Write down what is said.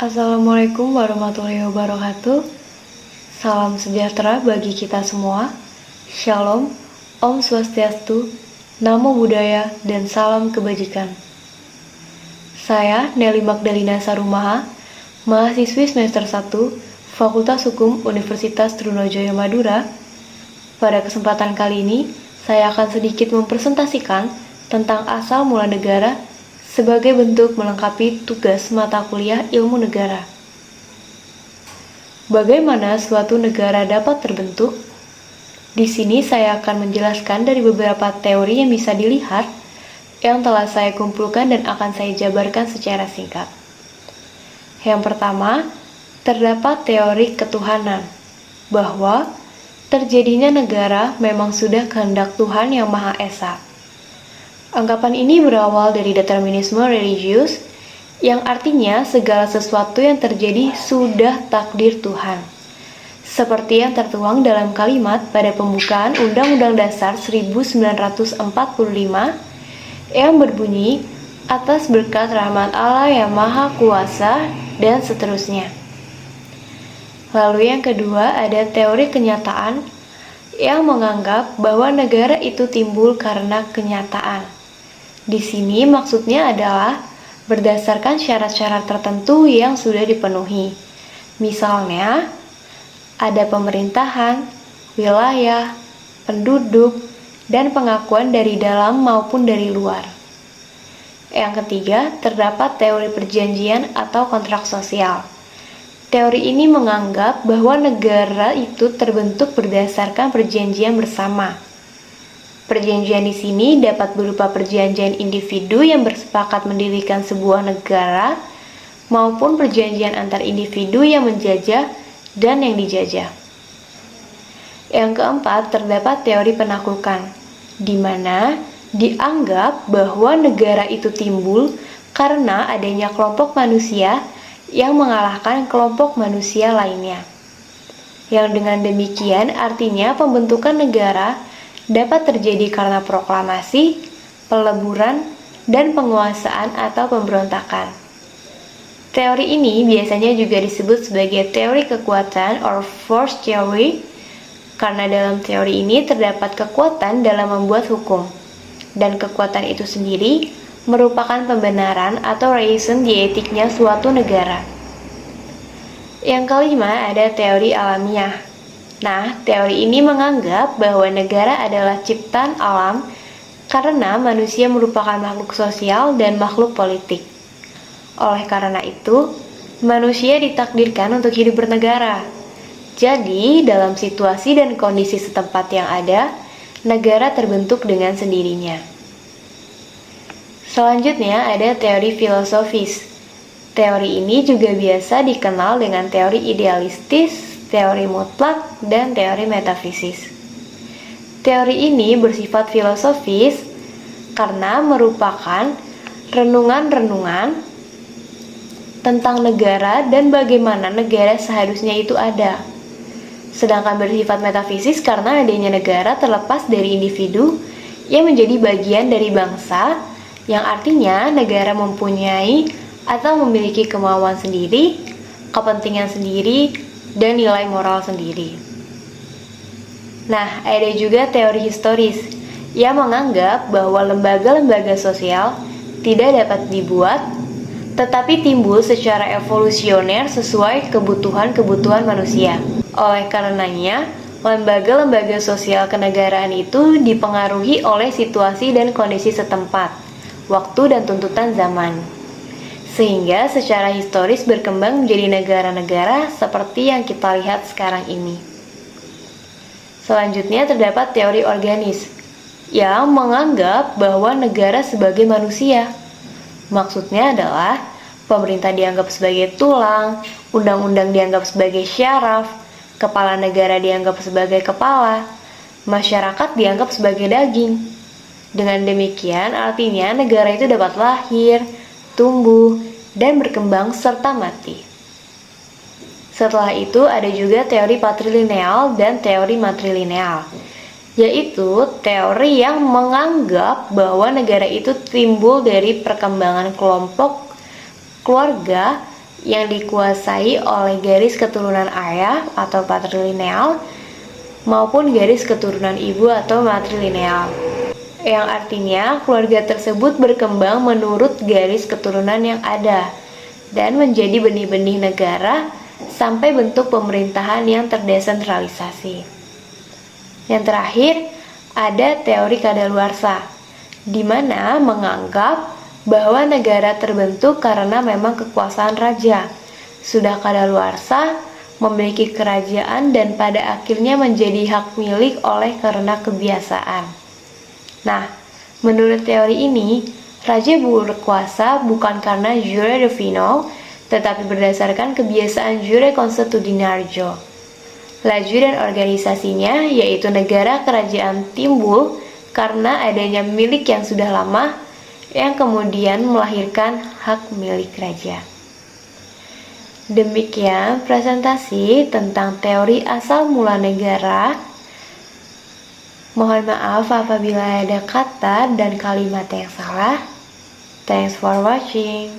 Assalamualaikum warahmatullahi wabarakatuh. Salam sejahtera bagi kita semua. Shalom, Om Swastiastu, Namo Buddhaya, dan salam kebajikan. Saya Nelly Magdalena Sarumaha, mahasiswi semester 1, Fakultas Hukum Universitas Trunojoyo Madura. Pada kesempatan kali ini, saya akan sedikit mempresentasikan tentang asal mula negara sebagai bentuk melengkapi tugas mata kuliah ilmu negara. Bagaimana suatu negara dapat terbentuk? Di sini saya akan menjelaskan dari beberapa teori yang bisa dilihat yang telah saya kumpulkan dan akan saya jabarkan secara singkat. Yang pertama, terdapat teori ketuhanan, bahwa terjadinya negara memang sudah kehendak Tuhan Yang Maha Esa. Anggapan ini berawal dari determinisme religius, yang artinya segala sesuatu yang terjadi sudah takdir Tuhan. Seperti yang tertuang dalam kalimat pada pembukaan Undang-Undang Dasar 1945 yang berbunyi, atas berkat rahmat Allah yang Maha Kuasa, dan seterusnya. Lalu yang kedua ada teori kenyataan yang menganggap bahwa negara itu timbul karena kenyataan. Di sini maksudnya adalah berdasarkan syarat-syarat tertentu yang sudah dipenuhi. Misalnya, ada pemerintahan, wilayah, penduduk, dan pengakuan dari dalam maupun dari luar. Yang ketiga, terdapat teori perjanjian atau kontrak sosial. Teori ini menganggap bahwa negara itu terbentuk berdasarkan perjanjian bersama. Perjanjian di sini dapat berupa perjanjian individu yang bersepakat mendirikan sebuah negara maupun perjanjian antar individu yang menjajah dan yang dijajah. Yang keempat, terdapat teori penaklukan, di mana dianggap bahwa negara itu timbul karena adanya kelompok manusia yang mengalahkan kelompok manusia lainnya. Yang dengan demikian artinya pembentukan negara dapat terjadi karena proklamasi, peleburan, dan penguasaan atau pemberontakan. Teori ini biasanya juga disebut sebagai teori kekuatan or force theory, karena dalam teori ini terdapat kekuatan dalam membuat hukum, dan kekuatan itu sendiri merupakan pembenaran atau reason di etiknya suatu negara. Yang kelima ada teori alamiah. Nah, teori ini menganggap bahwa negara adalah ciptaan alam karena manusia merupakan makhluk sosial dan makhluk politik. Oleh karena itu, manusia ditakdirkan untuk hidup bernegara. Jadi, dalam situasi dan kondisi setempat yang ada, negara terbentuk dengan sendirinya. Selanjutnya ada teori filosofis. Teori ini juga biasa dikenal dengan teori idealistis, teori mutlak, dan teori metafisis. Teori ini bersifat filosofis karena merupakan renungan-renungan tentang negara dan bagaimana negara seharusnya itu ada. Sedangkan bersifat metafisis karena adanya negara terlepas dari individu yang menjadi bagian dari bangsa, yang artinya negara mempunyai atau memiliki kemauan sendiri, kepentingan sendiri, dan nilai moral sendiri. Nah, ada juga teori historis yang menganggap bahwa lembaga-lembaga sosial tidak dapat dibuat, tetapi timbul secara evolusioner sesuai kebutuhan-kebutuhan manusia. Oleh karenanya, lembaga-lembaga sosial kenegaraan itu dipengaruhi oleh situasi dan kondisi setempat, waktu dan tuntutan zaman, sehingga secara historis berkembang menjadi negara-negara seperti yang kita lihat sekarang ini. Selanjutnya terdapat teori organis yang menganggap bahwa negara sebagai manusia. Maksudnya adalah pemerintah dianggap sebagai tulang, undang-undang dianggap sebagai syaraf, kepala negara dianggap sebagai kepala, masyarakat dianggap sebagai daging. Dengan demikian artinya negara itu dapat lahir, tumbuh, dan berkembang serta mati. Setelah itu ada juga teori patrilineal dan teori matrilineal, yaitu teori yang menganggap bahwa negara itu timbul dari perkembangan kelompok keluarga yang dikuasai oleh garis keturunan ayah atau patrilineal maupun garis keturunan ibu atau matrilineal, yang artinya keluarga tersebut berkembang menurut garis keturunan yang ada dan menjadi benih-benih negara sampai bentuk pemerintahan yang terdesentralisasi. Yang terakhir, ada teori kadaluarsa, di mana menganggap bahwa negara terbentuk karena memang kekuasaan raja, sudah kadaluarsa, memiliki kerajaan dan pada akhirnya menjadi hak milik oleh karena kebiasaan. Nah, menurut teori ini, raja berkuasa bukan karena jure divino, tetapi berdasarkan kebiasaan jure consuetudinario. Laju dan organisasinya, yaitu negara kerajaan timbul karena adanya milik yang sudah lama, yang kemudian melahirkan hak milik raja. Demikian presentasi tentang teori asal mula negara. Mohon maaf apabila ada kata dan kalimat yang salah. Thanks for watching.